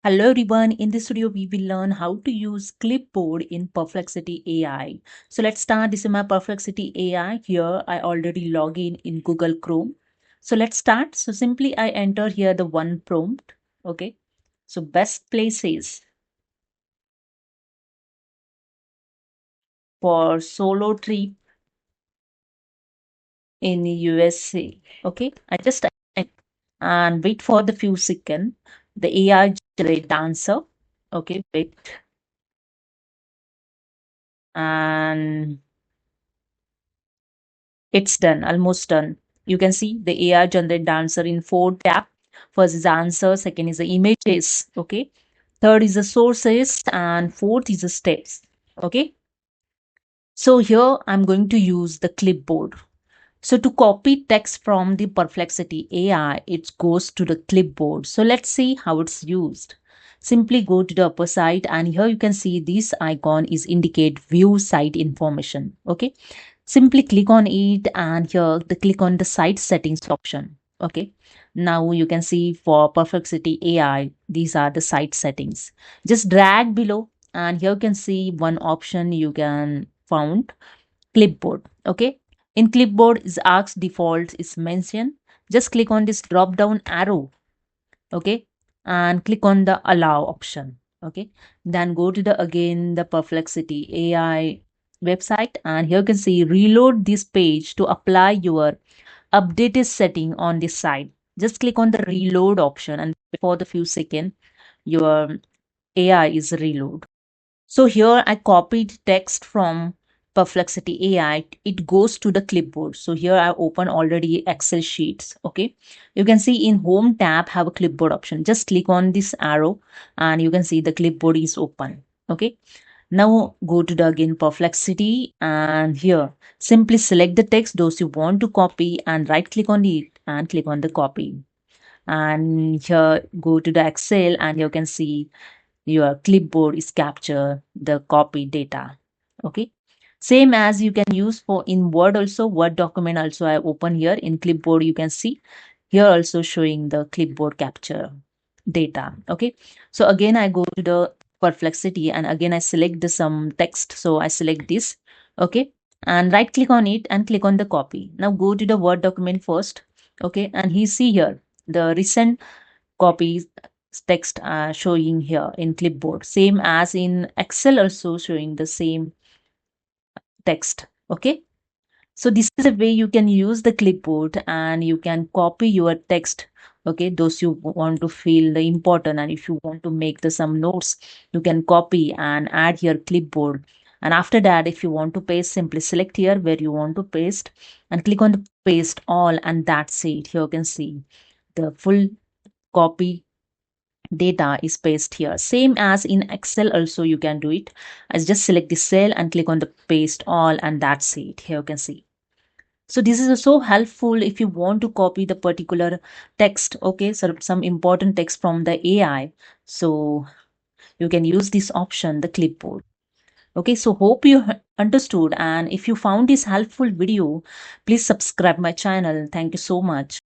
Hello everyone, in this video we will learn how to use Clipboard in Perplexity AI. So let's start. This is my Perplexity AI. Here I already log in Google Chrome. So let's start. So simply I enter here the one prompt. Okay. So best places for solo trip in USA. Okay. I just and wait for the few seconds. The AI generate answer. Okay. Wait. And it's done, almost done. You can see the AI generate the answer in 4 tab. First is the answer, second is the images, okay. Third is the sources, and fourth is the steps, okay. So here I'm going to use the clipboard. So to copy text from the Perplexity AI, it goes to the clipboard. So let's see how it's used. Simply go to the upper side and here you can see this icon is indicate view site information. Okay. Simply click on it and here the click on the site settings option. Okay. Now you can see for Perplexity AI, these are the site settings. Just drag below and here you can see one option you can found clipboard. Okay. In clipboard is Arcs default is mentioned. Just click on this drop down arrow. Okay. And click on the allow option. Okay. Then go to the again the Perplexity AI website and here you can see reload this page to apply your updated setting on this side. Just click on the reload option and for the few seconds your AI is reload. So here I copied text from Perplexity AI. It goes to the clipboard. So here I open already Excel sheets. Okay. You can see in home tab have a clipboard option. Just click on this arrow and you can see the clipboard is open. Okay. Now go to the again Perplexity and here simply select the text those you want to copy and right click on it and click on the copy. And here go to the Excel and you can see your clipboard is capture the copy data. Okay. Same as you can use for in Word also, Word document also I open here in clipboard. You can see here also showing the clipboard capture data. Okay. So again, I go to the Perplexity and again I select the some text. So I select this. Okay. And right click on it and click on the copy. Now go to the Word document first. Okay. And he see here the recent copies text showing here in clipboard same as in Excel also showing the same text. Okay. So this is a way you can use the clipboard and you can copy your text. Okay, those you want to feel the important and if you want to make the some notes, you can copy and add your clipboard. And after that, if you want to paste, simply select here where you want to paste and click on the paste all and that's it. Here you can see the full copy data is pasted here. Same as in Excel also you can do it. I just select the cell and click on the paste all and that's it. Here you can see. So this is so helpful if you want to copy the particular text. Okay, so some important text from the AI. So you can use this option, the clipboard. Okay, so hope you understood and if you found this helpful video, please subscribe my channel. Thank you so much.